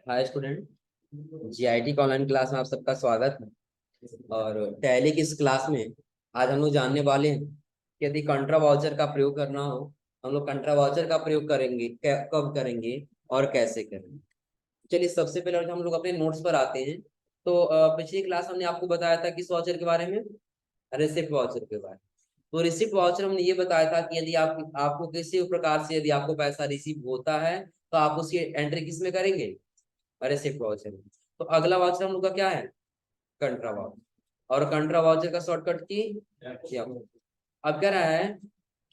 Hi student. GIT का online class में आप सबका स्वागत है। और टैली की इस क्लास में आज हम लोग जानने वाले हैं कि यदि कंट्रा वाउचर का प्रयोग करना हो, हम लोग कंट्रा वाउचर का प्रयोग करेंगे, कब करेंगे और कैसे करेंगे। चलिए सबसे पहले हम लोग अपने नोट्स पर आते हैं। तो पिछली क्लास हमने आपको बताया था किस वाउचर के बारे में, रिसिप्ट वाउचर के बारे में। तो रिसिप्ट वाउचर हमने ये बताया था कि यदि आपको किसी भी प्रकार से यदि आपको पैसा रिसीव होता है तो आप उसकी एंट्री किस में करेंगे, रिसिप्ट वाउचर। तो अगला वाउचर हम लोग का क्या है, कंट्रा वाउचर। और कंट्रा वाउचर का शॉर्टकट की क्या। अब कह रहा है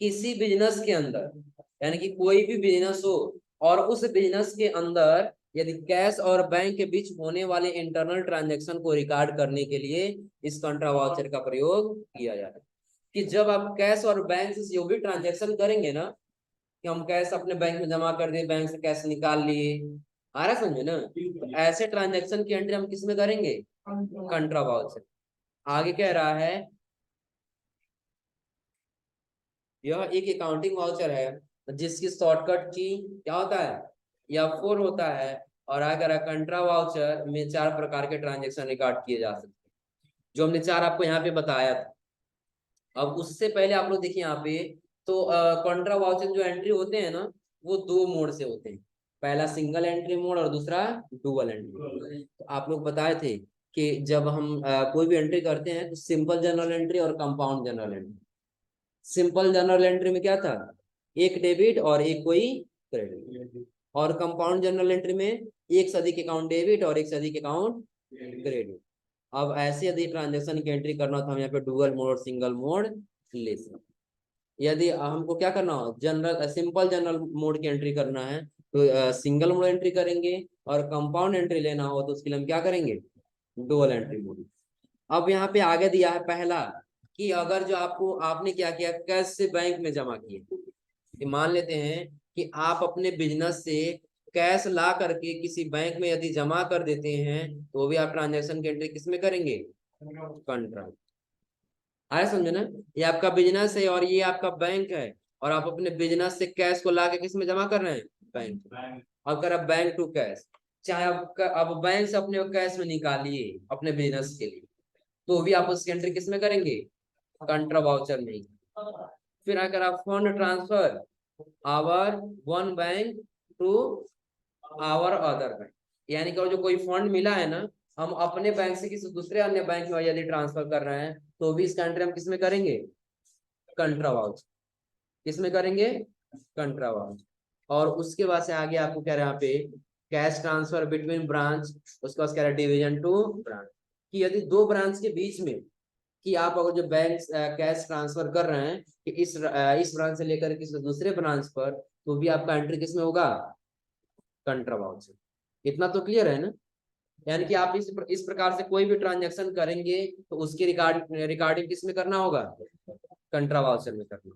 किसी बिजनेस के अंदर, यानी कि कोई भी बिजनेस हो और उस बिजनेस के अंदर यदि कैश और बैंक के बीच होने वाले इंटरनल ट्रांजैक्शन को रिकॉर्ड करने के लिए इस कंट्रा वाउचर का प्रयोग किया जाता है। कि जब आप कैश और बैंक से जो भी ट्रांजैक्शन करेंगे ना, कि हम कैश अपने बैंक में जमा कर दिए, बैंक से कैश निकाल लिए, आ रहा समझे ना, तो ऐसे ट्रांजैक्शन की एंट्री हम किस में करेंगे, कंट्रा वाउचर। आगे कह रहा है यह एक अकाउंटिंग वाउचर है जिसकी शॉर्टकट की क्या होता है, या फोर होता है। और अगर कंट्रा वाउचर में 4 प्रकार के ट्रांजैक्शन रिकॉर्ड किए जा सकते हैं, जो हमने 4 आपको यहाँ पे बताया था। अब उससे पहले आप लोग देखिए यहाँ पे, तो कंट्रा वाउचर जो एंट्री होते हैं ना, वो 2 मोड से होते हैं। पहला सिंगल एंट्री मोड और दूसरा डुअल एंट्री। तो आप लोग बताए थे कि जब हम कोई भी एंट्री करते हैं तो सिंपल जनरल एंट्री और compound general entry. Simple general entry में क्या था, एक डेबिट और एक कोई क्रेडिट। और कंपाउंड जनरल एंट्री में एक से अधिक अकाउंट डेबिट और एक से अधिक अकाउंट क्रेडिट। अब ऐसे यदि ट्रांजेक्शन की एंट्री करना तो हम यहाँ पे डुअल मोड और सिंगल मोड ले सकते। यदि हमको क्या करना हो, जनरल सिंपल जनरल मोड की एंट्री करना है तो सिंगल मोड एंट्री करेंगे, और कंपाउंड एंट्री लेना हो तो उसके लिए हम क्या करेंगे, डुअल एंट्री मोड। अब यहाँ पे आगे दिया है पहला, कि अगर जो आपने क्या किया, कैश से बैंक में जमा किए, कि मान लेते हैं कि आप अपने बिजनेस से कैश ला करके किसी बैंक में यदि जमा कर देते हैं तो भी आप ट्रांजेक्शन की एंट्री किस में करेंगे, कंट्रा। आया समझे ना, ये आपका बिजनेस है और ये आपका बैंक है, और आप अपने बिजनेस से कैश को ला के किस में जमा कर रहे हैं, बैंक। अब कर बैंक टू कैश, चाहे अब बैंक से अपने कैश में निकालिए अपने बिजनेस के लिए, तो भी आप उसकी एंट्री किस में करेंगे, कंट्रा वाउचर में ही। फिर अगर आप fund transfer our one bank to our other bank, यानी कि जो कोई फंड मिला है ना, हम अपने बैंक से किसी दूसरे अन्य बैंक में यदि ट्रांसफर कर रहे हैं तो भी इसका एंट्री हम किस में करेंगे, कंट्रा वाउचर। किस में करेंगे, कंट्रा वाउचर। और उसके बाद से आगे आपको कह रहे हैं यहाँ पे कैश ट्रांसफर बिटवीन ब्रांच, उसके बाद कह रहा है डिवीजन टू ब्रांच, कि यदि 2 ब्रांच के बीच में, कि आप अगर जो बैंक कैश ट्रांसफर कर रहे हैं कि इस ब्रांच से लेकर किसी दूसरे ब्रांच पर, तो भी आपका एंट्री किस में होगा, कंट्रा वाउचर। इतना तो क्लियर है ना। यानी कि आप इस प्रकार से कोई भी ट्रांजैक्शन करेंगे तो उसकी रिकॉर्डिंग किस में करना होगा, कंट्रा वाउचर में करना।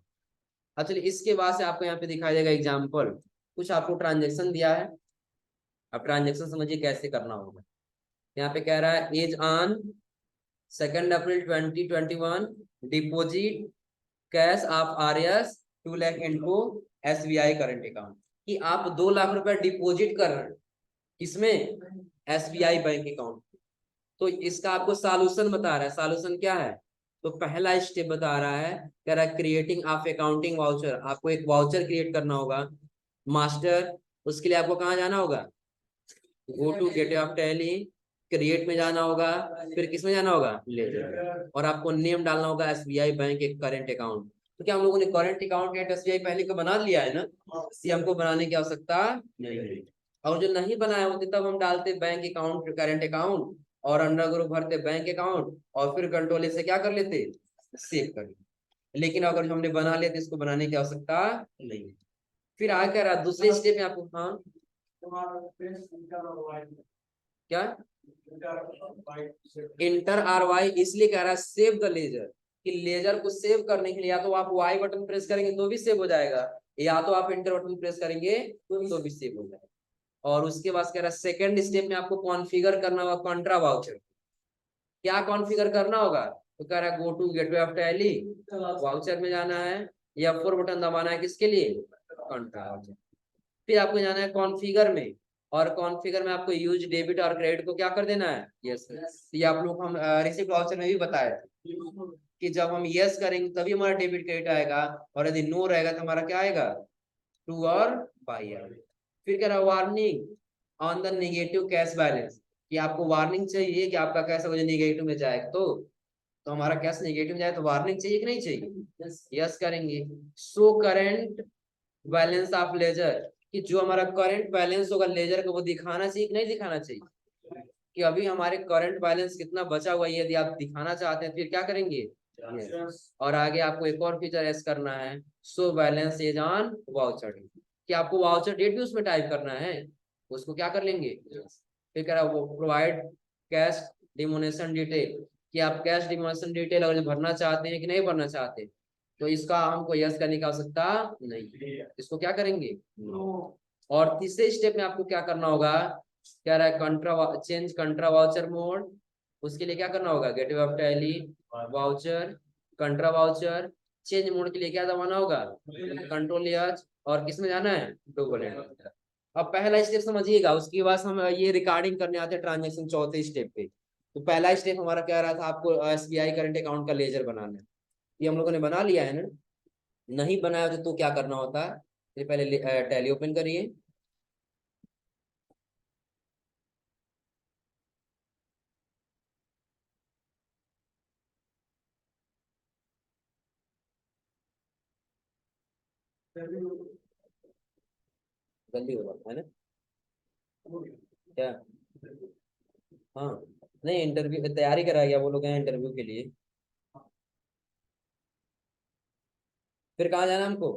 अच्छा इसके बाद से आपको यहाँ पे दिखाई देगा एग्जाम्पल, कुछ आपको ट्रांजेक्शन दिया है। अब ट्रांजेक्शन समझिए कैसे करना होगा। यहाँ पे कह रहा है as on 2 April 2021 deposit cash of RS 2 lakh into SBI current account, कि आप 2 लाख रुपए डिपोजिट कर रहे हैं इसमें, SBI बैंक अकाउंट। तो इसका आपको सॉल्यूशन बता रहा है, सॉल्यूशन क्या है, तो पहला स्टेप बता रहा है, कह रहा है क्रिएटिंग ऑफ अकाउंटिंग वाउचर। आपको एक वाउचर क्रिएट करना होगा मास्टर। उसके लिए आपको कहाँ जाना होगा, go to gateway of Tally, create में जाना होगा, फिर किस में जाना होगा, लेजर, और आपको नेम डालना होगा SBI बैंक एक करेंट अकाउंट। तो क्या हम लोगों ने करेंट अकाउंट एट SBI पहले को बना लिया है ना, इसलिए हमको बनाने की आवश्यकता नहीं है। और जो नहीं बनाए होते तब हम डालते बैंक अकाउंट करेंट अकाउंट, और अंडर ग्रुप भरते बैंक अकाउंट, और फिर कंट्रोल से क्या कर लेते, सेव कर लेते। लेकिन अगर हमने बना लिया तो इसको बनाने की आवश्यकता नहीं है। फिर आगे कह रहा दूसरे स्टेप में आपको, हाँ क्या, इंटर RY इसलिए कह रहा है सेव द लेजर, कि लेजर को सेव करने के लिए या तो आप Y बटन प्रेस करेंगे तो भी सेव हो जाएगा, या तो आप इंटर बटन प्रेस करेंगे तो भी सेव हो जाएगा। और उसके बाद कह रहा है सेकंड स्टेप में आपको कॉन्फ़िगर करना होगा कंट्रा वाउचर। क्या कॉन्फ़िगर करना होगा, तो कह रहा है go to gateway of Tally, voucher में जाना है, F4 बटन दबाना है किसके लिए, कंट्रा वाउचर। फिर आपको जाना है कॉन्फ़िगर में, और कॉन्फ़िगर में आपको यूज डेबिट और क्रेडिट को क्या कर देना है, यस। ये आप लोग हम रिसिप्ट वाउचर में भी बताए थे कि जब हम यस करेंगे तभी हमारा डेबिट क्रेडिट आएगा, और यदि नो रहेगा तो हमारा क्या आएगा, टू और बाई आएगा। फिर कह रहा warning on the negative cash balance, कि आपको वार्निंग चाहिए कि आपका कैश अगर नेगेटिव में जाए तो हमारा कैश नेगेटिव में जाए तो वार्निंग चाहिए कि नहीं चाहिए, यस करेंगे। सो करेंट बैलेंस ऑफ लेजर, कि जो हमारा करंट बैलेंस होगा लेजर का वो दिखाना चाहिए कि नहीं दिखाना चाहिए, कि अभी हमारे करंट बैलेंस कितना बचा हुआ है, यदि आप दिखाना चाहते हैं फिर क्या करेंगे, और आगे आपको एक और फीचर ऐड करना है, so balance as on voucher date, कि आपको वाउचर डेट भी उसमें टाइप करना है, उसको क्या कर लेंगे, फिर कह रहा वो प्रोवाइड कैश डिमोनेशन डिटेल, कि आप कैश डिमोनेशन डिटेल अगर भरना चाहते हैं कि नहीं भरना चाहते, तो इसका हमको यस करने की आवश्यकता नहीं, इसको क्या करेंगे, और तीसरे स्टेप में आपको क्या करना होगा, क्या रहा है कंट्रा चेंज कंट्रा वाउचर मोड, उसके लिए क्या करना होगा, gateway of Tally voucher कंट्रा voucher, change mode के लिए क्या दबाना होगा, कंट्रोल एच, और किस में जाना है, डबल एंटर। अब पहला स्टेप समझिएगा, उसके बाद हम ये रिकॉर्डिंग करने आते हैं ट्रांजेक्शन चौथे स्टेप पे। तो पहला स्टेप हमारा क्या रहा था, आपको एसबीआई करंट अकाउंट का लेजर बनाना है, ये हम लोगों ने बना लिया है ना, नहीं बनाया तो क्या करना होता है, फिर पहले टैली ओपन करिए, जल्दी होगा है ना, क्या, हाँ, नहीं इंटरव्यू तैयारी करा गया वो लोग हैं इंटरव्यू के लिए। फिर कहाँ जाना है हमको,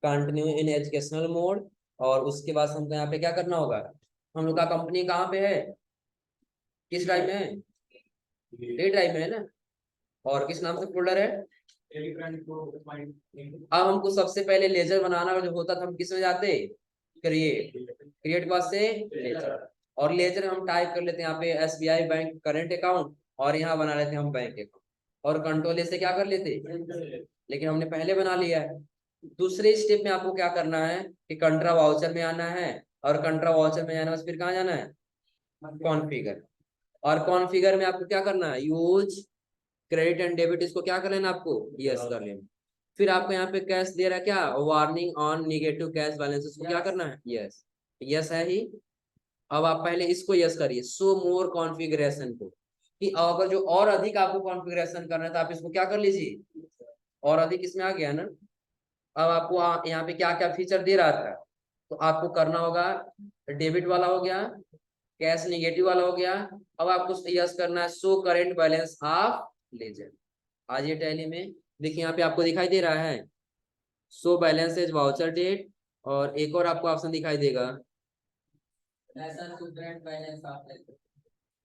कंटिन्यू इन एजुकेशनल मोड, और उसके बाद हमको यहाँ पे क्या करना होगा, हम लोग का कंपनी कहाँ पे है, किस ड्राइव में है, ए ड्राइव में है ना, और किस नाम से फोल्डर है, अब हमको सबसे पहले लेजर बनाना जो होता था हम किस में जाते, क्रिएट, क्रिएट बाद से लेजर, और लेजर हम टाइप कर लेते हैं यहाँ पे एसबीआई बैंक करंट अकाउंट, और यहाँ बना लेते हैं हम बैंक अकाउंट, और कंट्रोल ए से क्या कर लेते, लेकिन हमने पहले बना लिया है। दूसरे स्टेप में आपको क्या करना है कि कंट्रा वाउचर में आना है, और कंट्रा वाउचर में जाना है फिर कहाँ जाना है, कॉन्फ़िगर, और कॉन्फ़िगर में आपको क्या करना है, यूज क्रेडिट एंड डेबिट, इसको क्या कर लेना आपको, यस कर लेना। फिर आपको यहाँ पे कैश दे रहा है क्या, warning on negative cash balance, इसको क्या करना है, यस, यस है ही। अब आप पहले इसको यस करिए, सो मोर कॉन्फ़िगरेशन को, कि अगर जो और अधिक आपको कॉन्फ़िगरेशन करना है तो आप इसको क्या कर लीजिए, और अधिक इसमें आ गया ना। अब आपको यहाँ पे क्या क्या फीचर दे रहा था, तो आपको करना होगा, डेबिट वाला हो गया, कैश निगेटिव वाला हो गया, अब आपको यस करना है सो करेंट बैलेंस ऑफ लेजर। आज ये टैली में देखिए यहाँ पे आपको दिखाई दे रहा है so balance as voucher date, और एक और आपको ऑप्शन दिखाई देगा,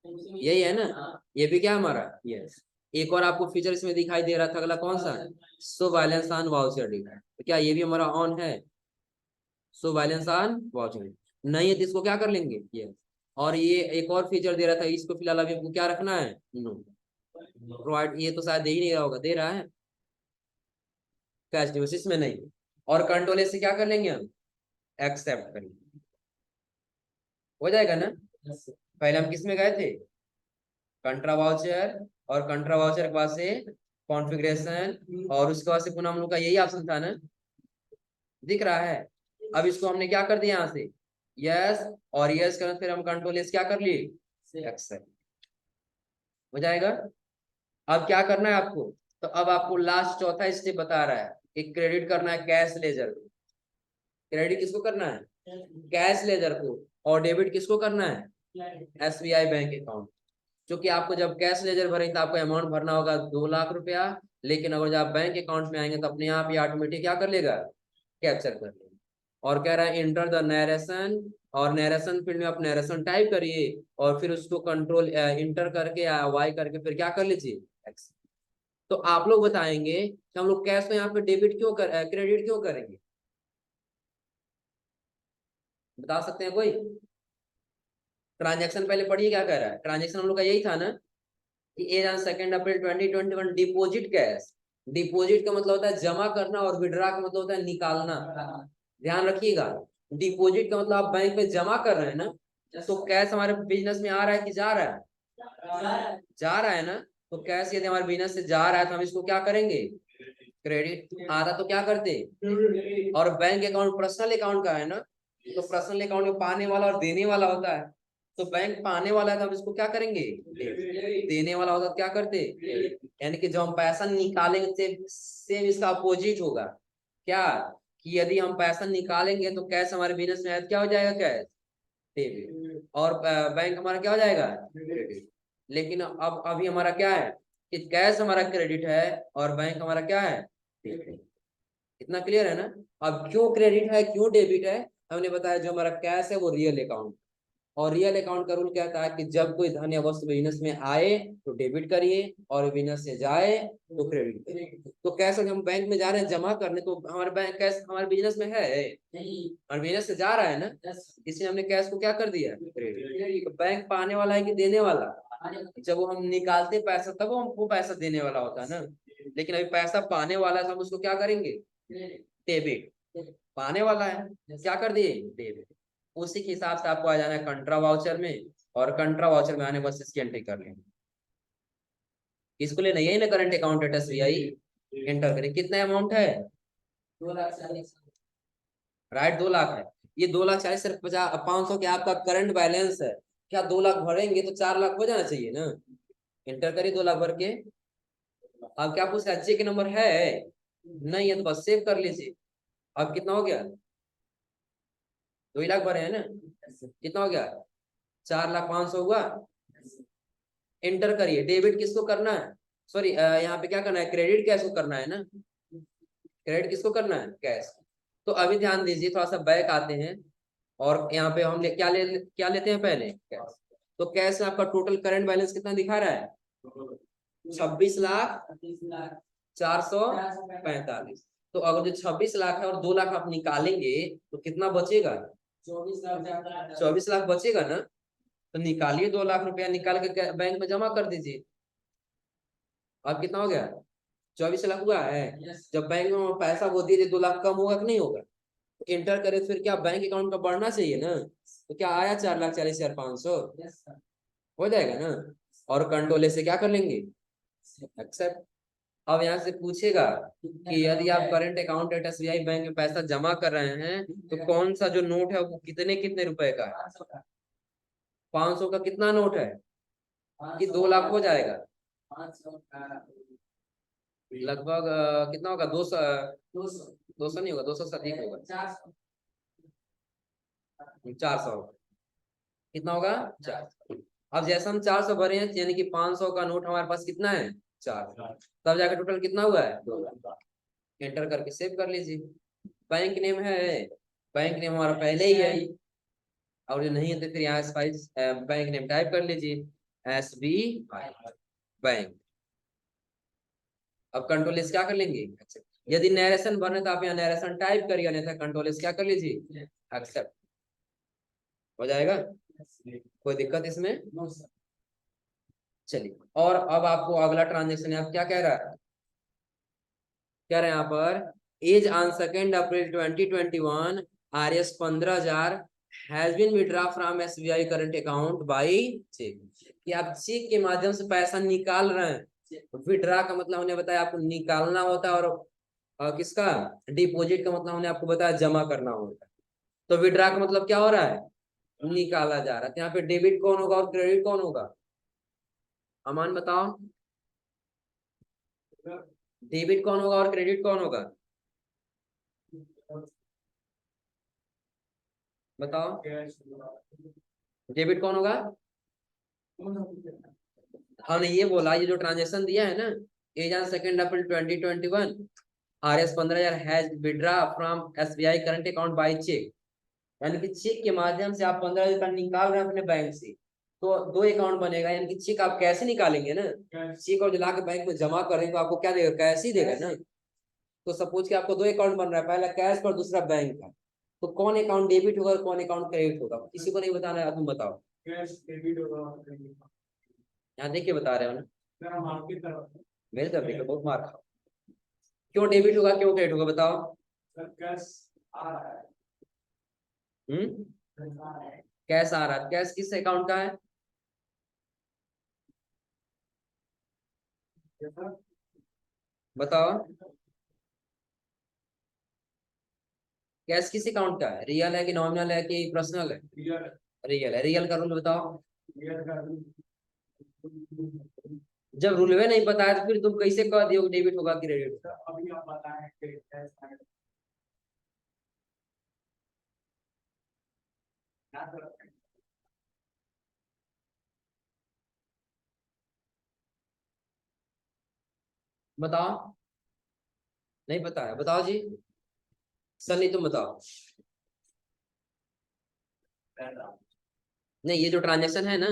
यही है ना, ये भी क्या हमारा, यस। एक और आपको फीचर इसमें दिखाई दे रहा था, अगला कौन सा, so balance on voucher date, तो क्या ये भी हमारा ऑन है, so balance on voucher date, नहीं है तो इसको क्या कर लेंगे, यस। और ये एक और फीचर दे रहा था, इसको फिलहाल अभी हमको क्या रखना है, नो प्रोवाइड, ये तो शायद दे ही नहीं रहा होगा, दे रहा है कैश डिपॉजिट में नहीं, और कंट्रोल से क्या कर लेंगे हम, एक्सेप्ट करेंगे, हो जाएगा ना। पहले हम किस में गए थे, कंट्रा वाउचर, और कंट्रा वाउचर के बाद से कॉन्फ़िगरेशन, और उसके बाद से पुनः हम लोग का यही ऑप्शन था ना, दिख रहा है। अब इसको हमने क्या कर दिया यहाँ से, यस, और यस करना, फिर हम कंट्रोल एस क्या कर लिए, एक्सेप्ट, हो जाएगा। अब क्या करना है आपको, तो अब आपको लास्ट चौथा स्टेप बता रहा है कि क्रेडिट करना है कैश लेजर को, क्रेडिट किसको करना है, कैश लेजर को, और डेबिट किसको करना है, एसबीआई बैंक अकाउंट। क्योंकि आपको जब कैश लेजर भरेंगे तो आपको अमाउंट भरना होगा 2 लाख रुपया, लेकिन अगर जब आप बैंक अकाउंट में आएंगे तो अपने आप ही ऑटोमेटिक क्या कर लेगा, कैप्चर कर लेगा। और कह रहा है इंटर द नरेशन, और नरेशन फील्ड में आप नरेशन टाइप करिए, और फिर उसको कंट्रोल इंटर करके वाई करके फिर क्या कर लीजिए, X। तो आप लोग बताएंगे कि हम लोग कैश में यहाँ पे डेबिट क्यों क्रेडिट क्यों करेंगे, बता सकते हैं कोई। ट्रांजेक्शन पहले पढ़िए क्या कह रहा है, ट्रांजेक्शन हम लोग का यही था ना, कि as on 2 April 2021 deposit cash, deposit का मतलब होता है जमा करना, और विड्रा का मतलब होता है निकालना, ध्यान रखिएगा। डिपॉजिट का मतलब आप बैंक में जमा कर रहे हैं ना, तो कैश हमारे बिजनेस में आ रहा है कि जा रहा है? जा रहा है ना। तो कैश यदि हमारे बिजनेस से जा रहा है तो हम इसको क्या करेंगे? क्रेडिट। आधा तो क्या करते, और बैंक अकाउंट पर्सनल अकाउंट का है ना, तो पर्सनल अकाउंट में पाने वाला और देने वाला होता है। तो बैंक पाने वाला है तो हम इसको क्या करेंगे? देने वाला होता तो क्या करते? यानी कि जो हम पैसा निकालेंगे सेम इसका अपोजिट होगा। क्या? कि यदि हम पैसा निकालेंगे तो कैश हमारे बिजनेस में ऐड क्या हो जाएगा? Cash, debit. और बैंक हमारा क्या हो जाएगा? क्रेडिट। लेकिन अब अभी हमारा क्या है कि कैश हमारा क्रेडिट है और बैंक हमारा क्या है? डेबिट। इतना क्लियर है ना? अब क्यों क्रेडिट है क्यों डेबिट है, हमने बताया जो हमारा कैश है वो रियल अकाउंट, और रियल अकाउंट का रूल क्या था कि जब कोई धन या वस्तु बिजनेस में आए तो डेबिट करिए और बिजनेस से जाए तो क्रेडिट करिए। तो कैश हम बैंक में जा रहे हैं जमा करने, तो हमारे बैंक कैश हमारे बिजनेस में है और बिजनेस से जा रहा है ना, इसलिए हमने कैश को क्या कर दिया? क्रेडिट। तो बैंक पाने वाला है कि देने वाला? जब वो हम निकालते पैसा तब वो हमको पैसा देने वाला होता है ना, लेकिन अभी पैसा पाने वाला है तो हम उसको क्या करेंगे? डेबिट। पाने वाला है क्या कर दिए? डेबिट। उसी के हिसाब से आपको आ जाना है कंट्रा वाउचर में, और कंट्रा वाउचर में आने बस इसकी एंट्री कर लेंगे। इसको लेना यही ना, current account at SBI enter करें। कितना अमाउंट है? 2,40,000। राइट, 2 लाख है। ये 2,40,000 सिर्फ 500 के आपका करंट बैलेंस है। क्या 2 लाख भरेंगे तो 4 लाख हो जाना चाहिए ना? एंटर करिए 2 लाख भर के। अब क्या पूछ रहा है? चेक नंबर है? नहीं है तो बस सेव कर लीजिए। अब कितना हो गया? 2 लाख भरे हैं ना, कितना हो गया? 4,05,000 हुआ। एंटर करिए। डेबिट किसको करना है? सॉरी, यहाँ पे क्या करना है? क्रेडिट कैश को करना है ना। क्रेडिट किसको करना है? कैश। तो अभी ध्यान दीजिए, थोड़ा सा बैक आते हैं, और यहाँ पे हम क्या लेते हैं पहले? कैश। तो कैश में आपका टोटल करंट बैलेंस कितना दिखा रहा है? 26,04,45। तो अगर जो 26 लाख है और 2 लाख आप निकालेंगे तो कितना बचेगा? 24 लाख। 24 लाख बचेगा ना। तो निकालिए 2 लाख रुपया, निकाल के बैंक में जमा कर दीजिए। अब कितना हो गया? 24 लाख हुआ है। जब बैंक में पैसा वो दिए 2 लाख कम होगा कि नहीं होगा? इंटर करे तो फिर क्या बैंक अकाउंट का बढ़ना चाहिए ना। तो क्या आया? 4,40,500 हो जाएगा ना। और कंट्रोल से क्या कर लेंगे? एक्सेप्ट। अब यहाँ से पूछेगा कि यदि आप current account at SBI bank में पैसा जमा कर रहे हैं तो कौन सा जो नोट है वो कितने कितने रुपए का है? 500 का कितना नोट है कि 2 लाख हो जाएगा? लगभग कितना होगा? 200। 200 नहीं होगा, 200 से अधिक होगा। 400। कितना होगा? 400। अब जैसा हम 400 भरे हैं यानी कि 500 का नोट हमारे पास कितना है? 4। तब जाकर टोटल कितना हुआ है? 2 लाख। एंटर करके सेव कर लीजिए। बैंक नेम है, बैंक नेम हमारा पहले ही है, और जो नहीं है तो फिर यहाँ स्पाइस बैंक नेम टाइप कर लीजिए, एसबीआई बैंक। अब कंट्रोल एस क्या कर लेंगे? यदि नरेशन भरने तो आप यहाँ नरेशन टाइप करिए, अन्यथा कंट्रोल एस क्या कर लीजिए? एक्सेप्ट। हो जाएगा, कोई दिक्कत इसमें? चलिए, और अब आपको अगला ट्रांजेक्शन आप क्या कह रहा है? कह रहे हैं यहाँ पर as on 2 April 2021 RS 15,000 has been withdraw from SBI current account by cheque. कि आप चेक के माध्यम से पैसा निकाल रहे हैं। विड्रॉ का मतलब हमने बताया आपको निकालना होता है, और किसका? डिपॉजिट का मतलब हमने आपको बताया जमा करना होता है। तो विड्रॉ का मतलब क्या हो रहा है? निकाला जा रहा है। तो यहाँ पे डेबिट कौन होगा और क्रेडिट कौन होगा? अमान बताओ, डेबिट कौन होगा और क्रेडिट कौन होगा? बताओ, डेबिट कौन होगा? हमने ये बोला, ये जो ट्रांजेक्शन दिया है ना, as on 2 April 2021 RS 15,000 has withdraw from SBI current account by cheque. यानी कि चेक के माध्यम से आप 15,000 का निकाल रहे हैं अपने बैंक से, तो 2 अकाउंट बनेगा। यानी कि चेक आप कैसे निकालेंगे ना, चेक और ला के बैंक में जमा करेंगे तो आपको क्या देगा? कैश ही देगा ना। तो सपोज कि आपको 2 अकाउंट बन रहा है, पहला कैश पर दूसरा बैंक का, तो कौन अकाउंट डेबिट होगा और कौन अकाउंट क्रेडिट होगा? किसी को नहीं बताना है, तुम बताओ। कैश डेबिट होगा। यहाँ देखिए बता रहे हो ना, मेरे तरफ देखो, बहुत मार खाओ। क्यों डेबिट होगा क्यों क्रेडिट होगा बताओ? कैश आ रहा है कैश आ रहा है, कैश किस अकाउंट का है? बताओ, कैश किस अकाउंट का है? रियल है कि नॉमिनल है कि पर्सनल है? रियल है। रियल का रूल बताओ। जब रूलवे नहीं पता है तो फिर तुम कैसे कह दियो डेबिट होगा क्रेडिट? बताओ, नहीं पता है, बताओ जी। सनी तुम बताओ। नहीं, ये जो ट्रांजेक्शन है ना,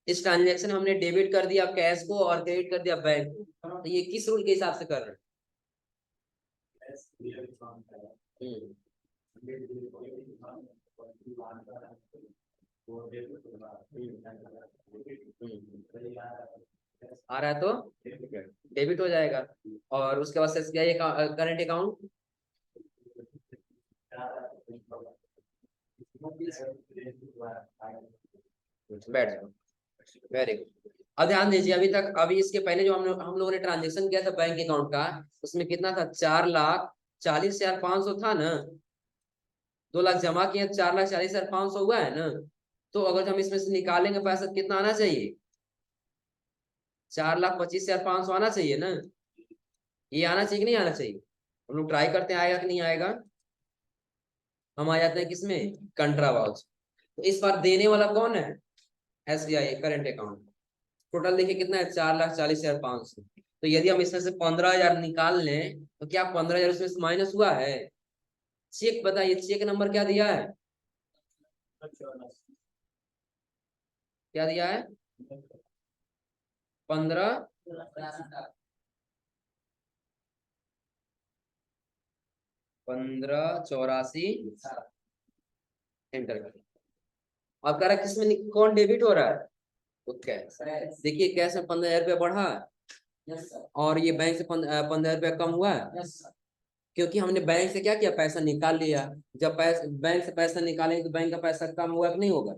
इस ट्रांजेक्शन में हमने डेबिट कर दिया कैश को और क्रेडिट कर दिया बैंक को, तो ये किस रूल के हिसाब से कर रहे हैं? आ रहा है तो डेबिट हो जाएगा। और उसके बाद से एसबीआई करंट अकाउंट, बैठ जाओ। Very good. अब ध्यान दीजिए, अभी तक, अभी इसके पहले जो हम लोगों ने ट्रांजेक्शन किया था बैंक अकाउंट का, उसमें कितना था? 4,40,500 था ना। 2 लाख जमा किए, 4,40,500 हुआ है ना। तो अगर हम इसमें से निकालेंगे पैसा, कितना आना चाहिए? 4,25,500 आना चाहिए ना। ये आना चाहिए कि नहीं आना चाहिए? हम लोग ट्राई करते हैं, आएगा कि नहीं आएगा। हम आ जाते हैं किसमें? कंट्रा वाउच। तो इस बार देने वाला कौन है? SBI current account. टोटल देखिए कितना है? 4,40,500। तो यदि हम इसमें से 15,000 निकाल लें तो क्या 15,000 उसमें से माइनस हुआ है? चेक बताइए, चेक नंबर क्या दिया है? क्या दिया है? 15, 1584 एंटर कर। अब कह रहा है किसमें कौन डेबिट हो रहा है? तो कैश। देखिए कैश में 15,000 रुपया बढ़ा और ये बैंक से 15,000 रुपया कम हुआ है, क्योंकि हमने बैंक से क्या किया? पैसा निकाल लिया। जब बैंक से पैसा निकालेंगे तो बैंक का पैसा कम होगा कि नहीं होगा?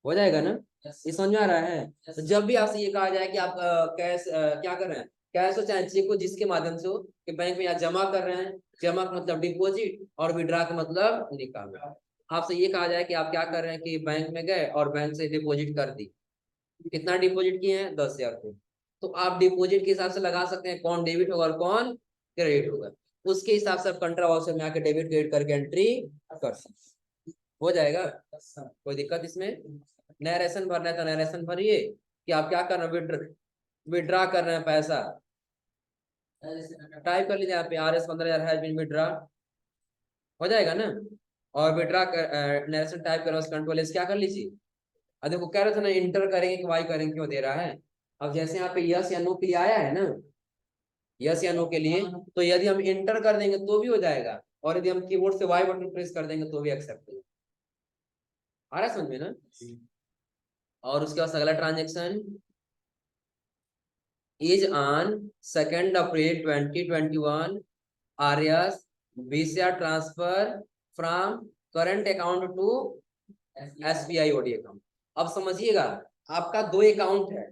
हो जाएगा ना। ये समझ में आ रहा है? तो जब भी आपसे ये कहा जाए कि आप कैश क्या कर रहे हैं, कैश हो चाहे चेक हो, जिसके माध्यम से हो, कि बैंक में यहाँ जमा कर रहे हैं, जमा का मतलब डिपॉजिट और विड्रा का मतलब निकालना। आपसे ये कहा जाए कि आप क्या कर रहे हैं कि बैंक में गए और बैंक से डिपॉजिट कर दी। कितना डिपॉजिट किए हैं? 10,000 रुपये। तो आप डिपॉजिट के हिसाब से लगा सकते हैं कौन डेबिट होगा और कौन क्रेडिट होगा। उसके हिसाब से आप कंट्रा वाउचर में आके डेबिट क्रेडिट करके एंट्री कर सकते। हो जाएगा, कोई दिक्कत इसमें? नरेशन भरना है तो नरेशन भरिए कि आप क्या कर रहे हैं, विड्रा कर रहे हैं पैसा। टाइप कर लीजिए यहाँ पे RS 15,000 हैज बीन विड्रा। हो जाएगा ना। और विड्रा नरेशन टाइप करो, कंट्रोल एस क्या कर लीजिए। अब देखो कह रहे थे ना इंटर करेंगे कि वाई करेंगे, क्यों दे रहा है। अब जैसे यहाँ पे यस या नो के लिए आया है ना, यस या नो के लिए, तो यदि हम इंटर कर देंगे तो भी हो जाएगा, और यदि हम कीबोर्ड से वाई बटन प्रेस कर देंगे तो भी एक्सेप्ट होगा। आ रहा है समझ में ना। और उसके बाद अगला transaction is on 2 April 2021 R S visa transfer from current account to SBI OD account. अब समझिएगा, आपका दो अकाउंट है।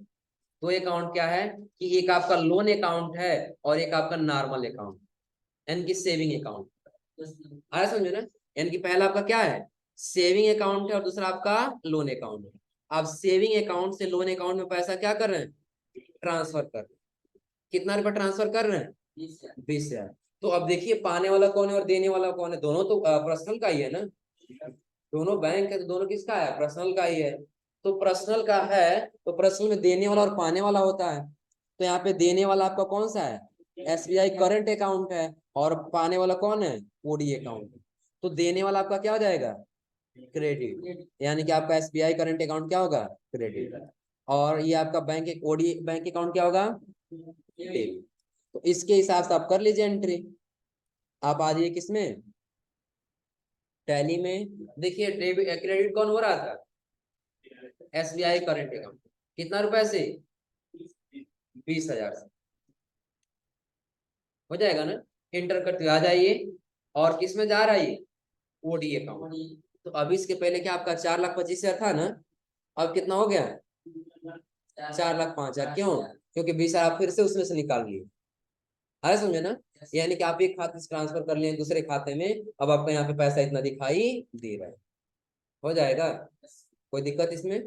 दो अकाउंट क्या है कि एक आपका लोन अकाउंट है और एक आपका नॉर्मल अकाउंट, यानी कि सेविंग अकाउंट। आया समझे ना। यानी कि पहला आपका क्या है? सेविंग अकाउंट है और दूसरा आपका लोन अकाउंट है। आप सेविंग अकाउंट से लोन अकाउंट में पैसा क्या कर रहे हैं? ट्रांसफर कर रहे हैं। कितना रुपया ट्रांसफर कर रहे हैं? 20,000। तो अब देखिए पाने वाला कौन है और देने वाला कौन है? दोनों तो पर्सनल का ही है ना। दोनों बैंक है तो दोनों किसका है? पर्सनल का ही है। तो पर्सनल का है तो पर्सनल में देने वाला और पाने वाला होता है। तो यहाँ पे देने वाला आपका कौन सा है? एसबीआई करंट अकाउंट है। और पाने वाला कौन है? OD account. तो देने वाला आपका क्या हो जाएगा? क्रेडिट। यानी कि आपका एसबीआई करंट अकाउंट क्या होगा? क्रेडिट। और ये आपका बैंक ओडी बैंक अकाउंट क्या होगा? डेबिट। तो इसके हिसाब से आप कर लीजिए एंट्री। आप आ जाइए किसमें? टैली में। देखिए क्रेडिट कौन हो रहा था? SBI current account. कितना रुपए से? 20,000 से। हो जाएगा ना। इंटर करते आ जाइए। और किस में जा रहा है ये? OD account. तो अभी इसके पहले क्या आपका 4,25,000 था ना, अब कितना हो गया? 4,05,000। क्यों? क्योंकि 20,000 आप फिर से उसमें से निकाल लिए। आया समझे ना? यानी कि आप एक खाते से ट्रांसफर कर लिए दूसरे खाते में, अब आपका यहाँ पे पैसा इतना दिखाई दे रहा है। हो जाएगा? कोई दिक्कत इसमें?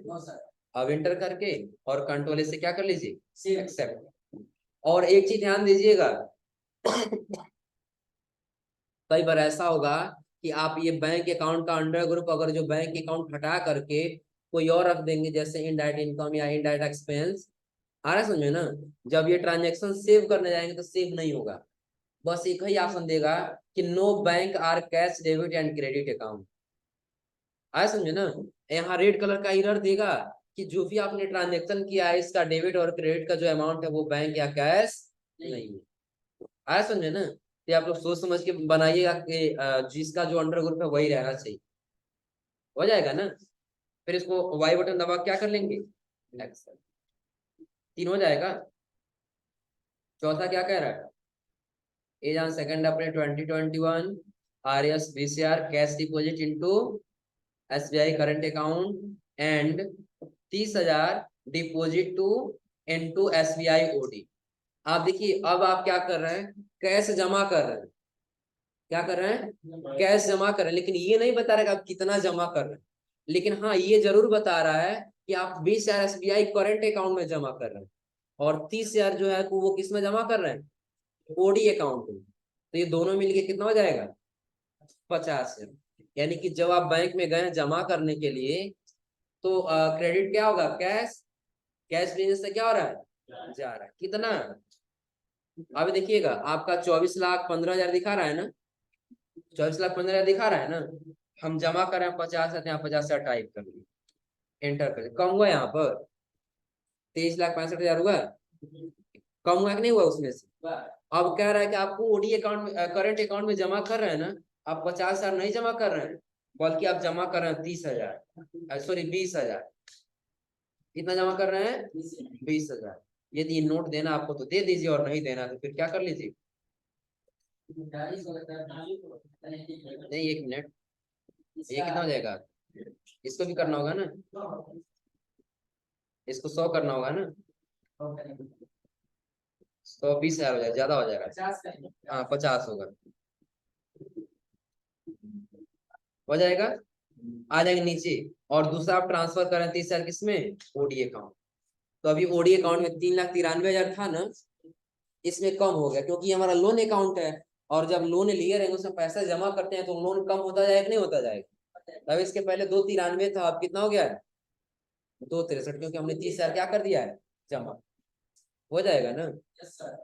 अब इंटर करके और कंट्रोल से क्या कर लीजिए, एक्सेप्ट। और एक चीज ध्यान दीजिएगा, कई बार ऐसा होगा कि आप ये बैंक अकाउंट का अंडर ग्रुप अगर जो बैंक अकाउंट हटा करके कोई और रख देंगे, जैसे इनडायरेक्ट इनकम या इनडायरेक्ट एक्सपेंस, आ रहा समझे ना? जब ये ट्रांजेक्शन सेव करने जाएंगे तो सेव नहीं होगा। बस एक ही ऑप्शन देगा कि no bank or cash debit and credit account. आया समझे ना? यहाँ रेड कलर का एरर देगा कि जो भी आपने ट्रांजेक्शन किया है इसका डेबिट और क्रेडिट का जो अमाउंट है वो बैंक या कैश नहीं है। आया समझे ना? ये आप लोग सोच समझ के बनाइएगा कि जिसका जो अंडर ग्रुप है वही रहना चाहिए। हो जाएगा ना? फिर इसको वाई बटन दबा क्या कर लेंगे, नेक्स्ट। 3 हो जाएगा। चौथा क्या कह रहा है, as on 2 April 2021 R S BCR cash deposit into SBI current account and 30,000 deposit to into SBI OD. आप देखिए अब आप क्या कर रहे हैं, कैश जमा कर रहे हैं। क्या कर रहे हैं, कैश जमा कर रहे हैं, लेकिन ये नहीं बता रहा कि आप कितना जमा कर रहे हैं। लेकिन हाँ ये जरूर बता रहा है कि आप 20,000 एसबीआई करंट अकाउंट में जमा कर रहे हैं और 30,000 जो है वो किस में जमा कर रहे हैं, ओडी अकाउंट में। तो ये दोनों मिलके कितना हो जाएगा, 50,000। यानी कि जब आप बैंक में गए जमा करने के लिए तो क्रेडिट क्या होगा, कैश। कैश बिजनेस से क्या हो रहा है, जा रहा है। कितना? अभी देखिएगा आपका 24,15,000 दिखा रहा है ना, 24,15,000 दिखा रहा है ना। हम जमा कर रहे हैं 50,000, यहाँ 50,000 टाइप कर लिए, एंटर कर कम हुआ यहाँ पर 23,65,000 हुआ। कम हुआ कि नहीं हुआ उसमें से? अब कह रहा है कि आपको ओडी अकाउंट में करंट अकाउंट में जमा कर रहे हैं ना, आप 50,000 नहीं जमा कर रहे हैं, बल्कि आप जमा कर रहे हैं 30,000, सॉरी 20,000। कितना जमा कर रहे हैं, 20,000। यदि नोट देना आपको तो दे दीजिए और नहीं देना तो फिर क्या कर लीजिए। नहीं, 1 मिनट, ये कितना हो जाएगा, इसको भी करना होगा ना, इसको 100 करना होगा ना, 120,000 हो जाएगा, ज्यादा हो जाएगा। हाँ 50 होगा, हो जाएगा। आ जाएंगे नीचे। और दूसरा आप ट्रांसफर करें 30,000 किसमें, ओडी अकाउंट। तो अभी ओडी अकाउंट में 3,93,000 था ना, इसमें कम हो गया क्योंकि हमारा लोन अकाउंट है। और जब लोन लिए रहेंगे उसमें पैसा जमा करते हैं तो लोन कम होता जाएगा नहीं होता जाएगा। तब इसके पहले 2,93 था, अब कितना हो गया है, 2,63, क्योंकि हमने 30,000 क्या कर दिया है, जमा। हो जाएगा ना?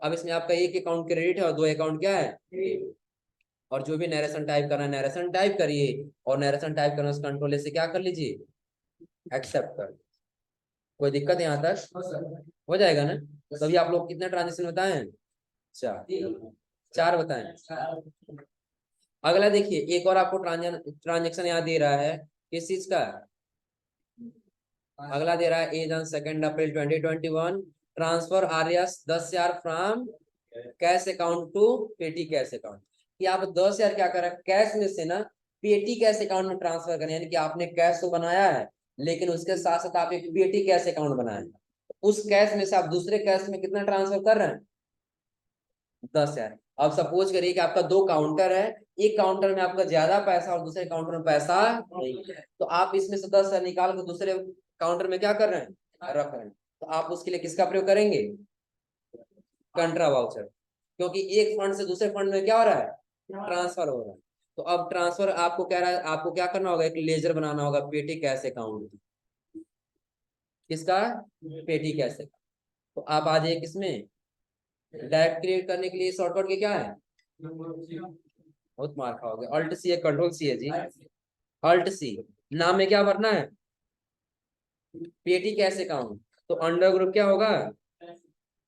अब इसमें आपका एक अकाउंट क्रेडिट है और 2 अकाउंट क्या है। और जो भी नरेशन टाइप करना है नरेशन टाइप करिए, और नरेशन टाइप करना कंट्रोल से क्या कर लीजिए, एक्सेप्ट कर। कोई दिक्कत है यहाँ तक, हो जाएगा ना? तभी आप लोग कितने ट्रांजेक्शन बताए हैं, 4। 4 बताएं। अगला देखिए, एक और आपको ट्रांजेक्शन यहाँ दे रहा है, किस चीज का, अगला दे रहा है as on 2 April 2021 transfer R S 10,000 from cash account to petty cash account. कि आप 10,000 क्या करें, कैश में से ना पेटी कैश अकाउंट में ट्रांसफर करें। यानी कि आपने कैश तो बनाया है, लेकिन उसके साथ साथ आप एक पेटी कैश अकाउंट बनाए। उस कैश में से आप दूसरे कैश में कितना ट्रांसफर कर रहे हैं, 10,000। अब सपोज करिए कि आपका 2 काउंटर है, एक काउंटर में आपका ज्यादा पैसा और दूसरे काउंटर में पैसा नहीं है, तो आप इसमें से 10,000 निकाल कर दूसरे काउंटर में क्या कर रहे हैं, रख रहे हैं। तो आप उसके लिए किसका प्रयोग करेंगे, कंट्रा वाउचर। क्योंकि एक फंड से दूसरे फंड में क्या हो रहा है, ट्रांसफर हो रहा है। तो अब ट्रांसफर आपको कह रहा है, आपको क्या करना होगा, एक लेजर बनाना होगा पेटी कैश अकाउंट। किसका, पेटी कैश अकाउंट। तो आप आ जाइए किसमें, डायरेक्ट क्रिएट करने के लिए शॉर्टकट के क्या है, बहुत मार खाओगे, अल्ट सी है, कंट्रोल सी है जी, अल्ट सी। नाम में क्या भरना है, पेटी कैश अकाउंट। तो अंडर ग्रुप क्या होगा,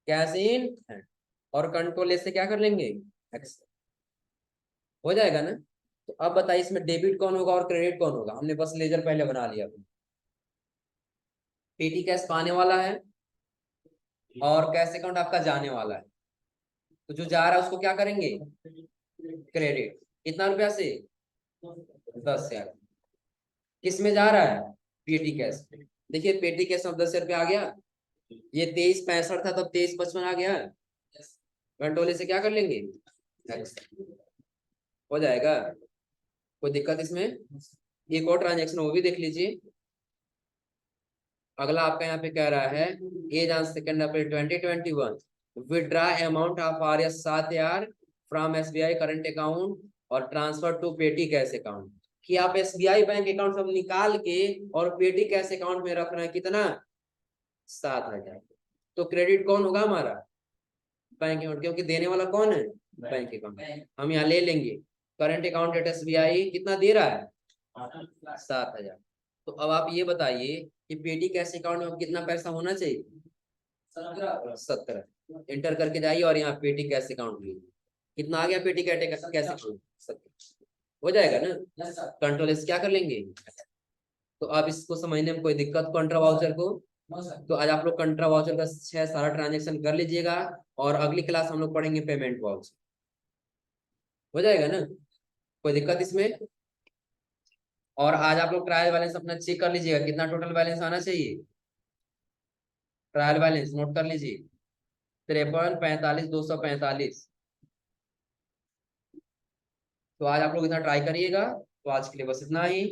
कैश इन, और कंट्रोल से क्या कर लेंगे, एक्स। हो जाएगा ना? तो अब बताइए इसमें डेबिट कौन होगा और क्रेडिट कौन होगा। हमने बस लेजर पहले बना लिया, पेटी कैश पाने वाला है और कैश अकाउंट आपका जाने वाला है। तो जो जा रहा है उसको क्या करेंगे, क्रेडिट। कितना रुपया से, 10,000 किस में जा रहा है? पेटी कैश। देखिए पेटी कैश में 10,000 रुपया आ गया। ये 23,65 था तब 23,55 आ गया। घंटोले से क्या कर लेंगे? X। हो जाएगा। कोई दिक्कत इसमें? एक और ट्रांजेक्शन वो भी देख लीजिए। अगला आपका यहाँ पे कह रहा है as on 2 April 2021 withdraw amount of RS 7,000 from SBI current account और transfer to petty cash account. कि आप SBI बैंक अकाउंट सब निकाल के और पेटी कैश अकाउंट में रख रहे हैं कितना? 7,000। तो क्रेडिट कौन होगा हमारा? बैंक अकाउंट, क्योंकि देने वाला कौन है? Bank account. हम यहाँ ले लेंगे करंट अकाउंट एट SBI कितना दे रहा है? 7,000। तो अब आप ये बताइए कि पेटी कैश अकाउंट में कितना पैसा होना चाहिए? 17। एंटर करके जाइए और यहाँ पेटी कैश अकाउंट लीजिए। कितना आ गया पेटी कैश अकाउंट? 17। हो जाएगा ना? कंट्रोल एस क्या कर लेंगे। तो आप इसको समझने में कोई दिक्कत कंट्रा वाउचर को? तो आज आप लोग कंट्रा वाउचर का 6 सारा ट्रांजेक्शन कर लीजिएगा और अगली क्लास हम लोग पढ़ेंगे पेमेंट वाउचर। हो जाएगा ना? कोई दिक्कत इसमें? और आज आप लोग ट्रायल बैलेंस अपना चेक कर लीजिएगा कितना टोटल बैलेंस आना चाहिए। ट्रायल बैलेंस नोट कर लीजिए 53, 45, 245। तो आज आप लोग इतना ट्राई करिएगा। तो आज के लिए बस इतना ही।